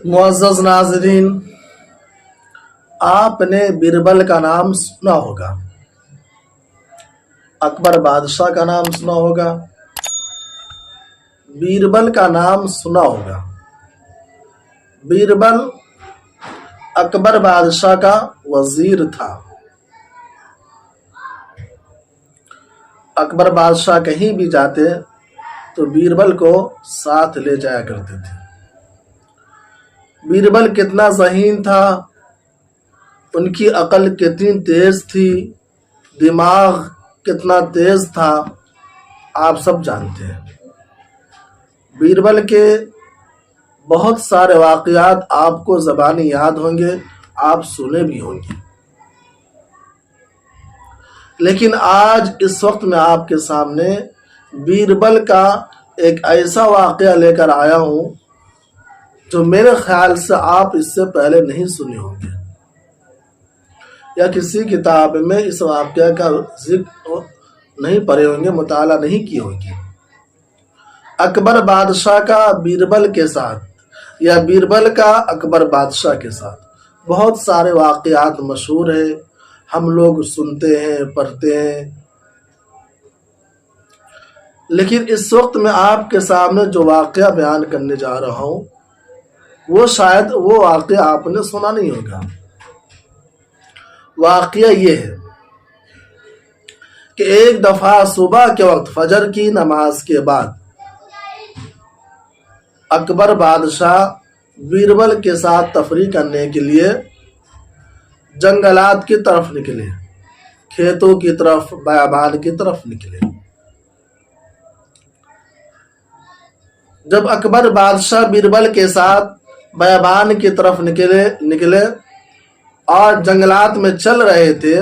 معزز ناظرین، آپ نے بیربل کا نام سنا ہوگا، اکبر بادشاہ کا نام سنا ہوگا، بیربل کا نام سنا ہوگا۔ بیربل اکبر بادشاہ کا وزیر تھا۔ اکبر بادشاہ کہیں بھی جاتے تو بیربل کو ساتھ لے جایا کرتے تھے۔ بیربل کتنا ذہین تھا، ان کی عقل کتنی تیز تھی، دماغ کتنا تیز تھا، آپ سب جانتے ہیں۔ بیربل کے بہت سارے واقعات آپ کو زبانی یاد ہوں گے، آپ سنے بھی ہوں گے، لیکن آج اس وقت میں آپ کے سامنے بیربل کا ایک ایسا واقعہ لے کر آیا ہوں جو میرے خیال سے آپ اس سے پہلے نہیں سنے ہوں گے، یا کسی کتاب میں اس واقعہ کا ذکر نہیں پڑھے ہوں گے، مطالعہ نہیں کیے ہوں گے۔ اکبر بادشاہ کا بیربل کے ساتھ یا بیربل کا اکبر بادشاہ کے ساتھ بہت سارے واقعات مشہور ہیں، ہم لوگ سنتے ہیں، پڑھتے ہیں، لیکن اس وقت میں آپ کے سامنے جو واقعہ بیان کرنے جا رہا ہوں وہ شاید وہ واقعہ آپ نے سنا نہیں ہوگا۔ واقعہ یہ ہے کہ ایک دفعہ صبح کے وقت فجر کی نماز کے بعد اکبر بادشاہ بیربل کے ساتھ تفریح کرنے کے لیے جنگلات کی طرف نکلے، کھیتوں کی طرف، بیابان کی طرف نکلے۔ جب اکبر بادشاہ بیربل کے ساتھ بیابان کی طرف نکلے اور جنگلات میں چل رہے تھے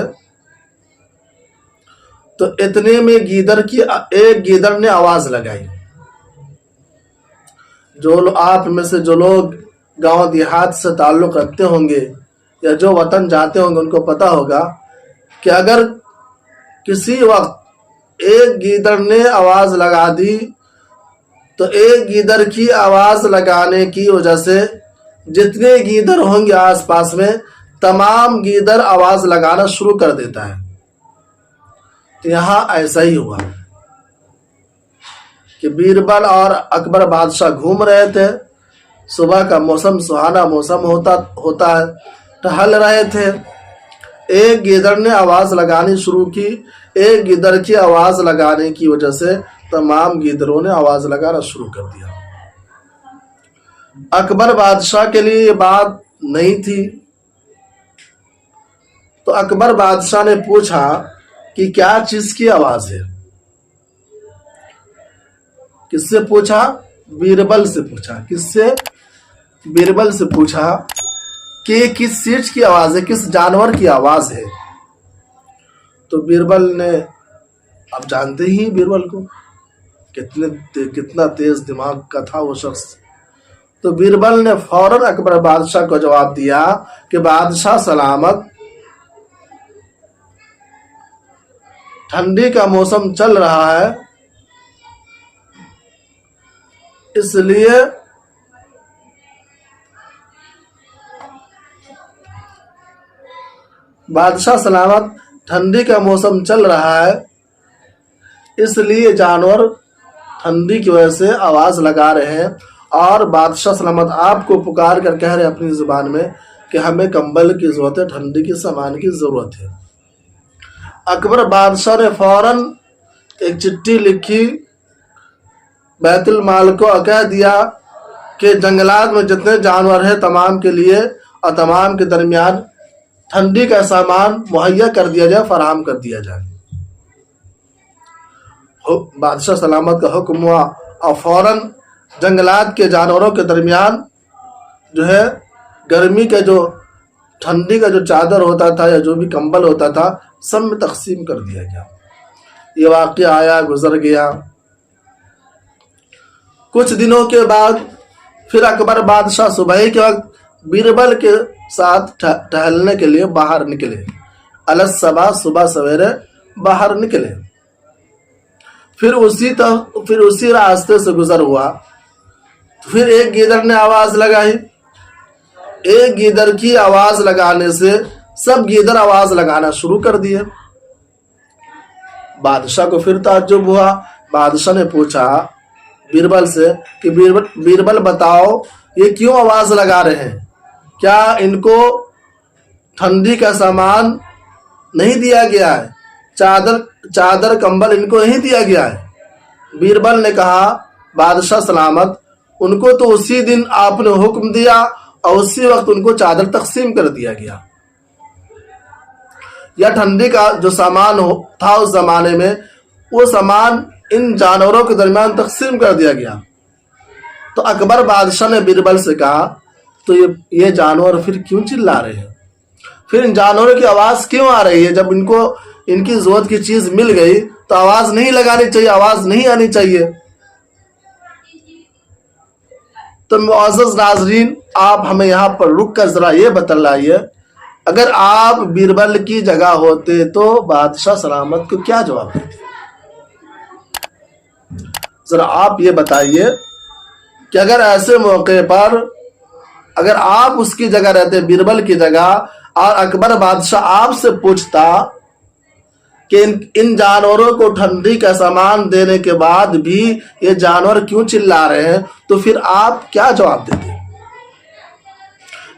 تو اتنے میں ایک گیدڑ نے آواز لگائی۔ آپ میں سے جو لوگ گاؤں دیہات سے تعلق رکھتے ہوں گے یا جو وطن جاتے ہوں گے ان کو پتا ہوگا کہ اگر کسی وقت ایک گیدڑ نے آواز لگا دی تو ایک گیدڑ کی آواز لگانے کی وجہ سے جتنے گیدڑ ہوں گے آس پاس میں تمام گیدڑ آواز لگانا شروع کر دیتا ہے۔ تو یہاں ایسا ہی ہوا کہ بیربل اور اکبر بادشاہ گھوم رہے تھے، صبح کا موسم سہانا موسم ہوتا ہے، ٹہل رہے تھے۔ ایک گیدڑ نے آواز لگانی شروع کی، ایک گیدڑ کی آواز لگانے کی وجہ سے تمام گیدڑوں نے آواز لگانا شروع کر دیا۔ اکبر بادشاہ کے لیے یہ بات نہیں تھی، تو اکبر بادشاہ نے پوچھا کہ کیا چیز کی آواز ہے؟ کس سے پوچھا؟ بیربل سے پوچھا۔ کس سے؟ بیربل سے پوچھا کہ کس چیز کی آواز ہے، کس جانور کی آواز ہے؟ تو بیربل نے، آپ جانتے ہی بیربل کو کتنا تیز دماغ کا تھا وہ شخص، تو بیربل نے فوراً اکبر بادشاہ کو جواب دیا کہ بادشاہ سلامت، ٹھنڈی کا موسم چل رہا ہے، اس لیے بادشاہ سلامت، ٹھنڈی کا موسم چل رہا ہے، اس لیے جانور ٹھنڈی کی وجہ سے آواز لگا رہے ہیں، اور بادشاہ سلامت آپ کو پکار کر کہہ رہے ہیں اپنی زبان میں کہ ہمیں کمبل کی ضرورت ہے، ٹھنڈی کے سامان کی ضرورت ہے۔ اکبر بادشاہ نے فوراً ایک چٹھی لکھی، بیت المال کو کہہ دیا کہ جنگلات میں جتنے جانور ہیں تمام کے لیے اور تمام کے درمیان ٹھنڈی کا سامان مہیا کر دیا جائے، فراہم کر دیا جائے۔ بادشاہ سلامت کا حکم ہوا اور فوراً جنگلات کے جانوروں کے درمیان جو ہے گرمی کا جو ٹھنڈی کا جو چادر ہوتا تھا یا جو بھی کمبل ہوتا تھا سب میں تقسیم کر دیا گیا۔ یہ واقعہ آیا، گزر گیا۔ کچھ دنوں کے بعد پھر اکبر بادشاہ صبح کے وقت بیربل کے ساتھ ٹہلنے کے لیے باہر نکلے، الصبح، صبح سویرے باہر نکلے۔ پھر اسی راستے سے گزر ہوا، پھر ایک گیدڑ نے آواز لگائی، ایک گیدڑ کی آواز لگانے سے سب گیدڑ آواز لگانا شروع کر دیے۔ بادشاہ کو پھر تعجب ہوا۔ بادشاہ نے پوچھا بیربل سے کہ بیربل بتاؤ یہ کیوں آواز لگا رہے ہیں؟ کیا ان کو ٹھنڈی کا سامان نہیں دیا گیا ہے؟ چادر کمبل ان کو نہیں دیا گیا ہے؟ بیربل نے کہا بادشاہ سلامت، ان کو تو اسی دن آپ نے حکم دیا اور اسی وقت ان کو چادر تقسیم کر دیا گیا۔ یا ٹھنڈی کا جو سامان تھا اس زمانے میں، وہ سامان ان جانوروں کے درمیان تقسیم کر دیا گیا۔ تو اکبر بادشاہ نے بیربل سے کہا تو یہ جانور پھر کیوں چلا رہے ہیں؟ پھر ان جانوروں کی آواز کیوں آ رہی ہے؟ جب ان کو ان کی ضرورت کی چیز مل گئی تو آواز نہیں لگانی چاہیے، آواز نہیں آنی چاہیے۔ تو معزز ناظرین، آپ ہمیں یہاں پر رک کر ذرا یہ بتلائیے، اگر آپ بیربل کی جگہ ہوتے تو بادشاہ سلامت کو کیا جواب دیتے؟ ذرا آپ یہ بتائیے کہ اگر ایسے موقع پر اگر آپ اس کی جگہ رہتے، بیربل کی جگہ، اور اکبر بادشاہ آپ سے پوچھتا کہ ان جانوروں کو ٹھنڈی کا سامان دینے کے بعد بھی یہ جانور کیوں چلا رہے ہیں، تو پھر آپ کیا جواب دیتے؟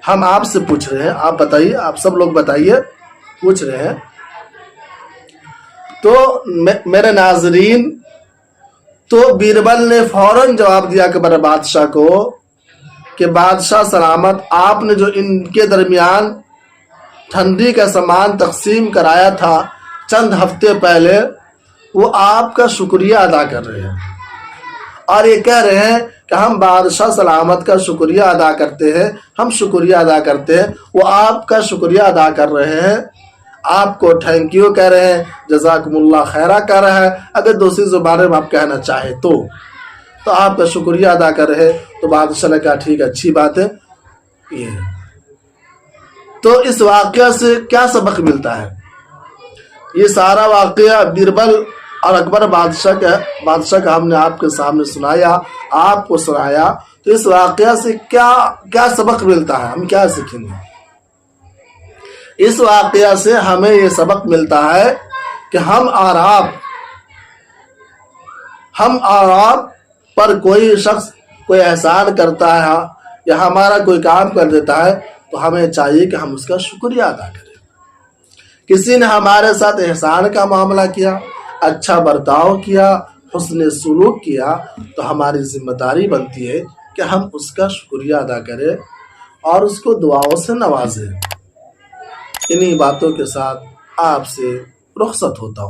ہم آپ سے پوچھ رہے ہیں، آپ بتائیے، آپ سب لوگ بتائیے، پوچھ رہے ہیں۔ تو میرے ناظرین، تو بیربل نے فوراً جواب دیا اکبر بادشاہ کو کہ بادشاہ سلامت، آپ نے جو ان کے درمیان ٹھنڈی کا سامان تقسیم کرایا تھا چند ہفتے پہلے، وہ آپ کا شکریہ ادا کر رہے ہیں، اور یہ کہہ رہے ہیں کہ ہم بادشاہ سلامت کا شکریہ ادا کرتے ہیں، ہم شکریہ ادا کرتے ہیں۔ وہ آپ کا شکریہ ادا کر رہے ہیں، آپ کو تھینک یو کہہ رہے ہیں، جزاکم اللہ خیرہ کہہ رہا ہے، اگر دوسری زبانوں میں آپ کہنا چاہیں تو آپ کا شکریہ ادا کر رہے ہیں۔ تو بادشاہ نے کہا ٹھیک ہے، اچھی بات ہے۔ یہ تو اس واقعہ سے کیا سبق ملتا ہے؟ یہ سارا واقعہ بیربل اور اکبر بادشاہ کا ہم نے آپ کے سامنے سنایا، آپ کو سنایا، تو اس واقعہ سے کیا سبق ملتا ہے؟ ہم کیا سیکھیں گے؟ اس واقعہ سے ہمیں یہ سبق ملتا ہے کہ ہم اور آپ پر کوئی شخص کوئی احسان کرتا ہے یا ہمارا کوئی کام کر دیتا ہے تو ہمیں چاہیے کہ ہم اس کا شکریہ ادا کریں۔ کسی نے ہمارے ساتھ احسان کا معاملہ کیا، اچھا برتاؤ کیا، حسن سلوک کیا، تو ہماری ذمہ داری بنتی ہے کہ ہم اس کا شکریہ ادا کریں اور اس کو دعاؤں سے نوازیں۔ انہی باتوں کے ساتھ آپ سے رخصت ہوتا ہوں۔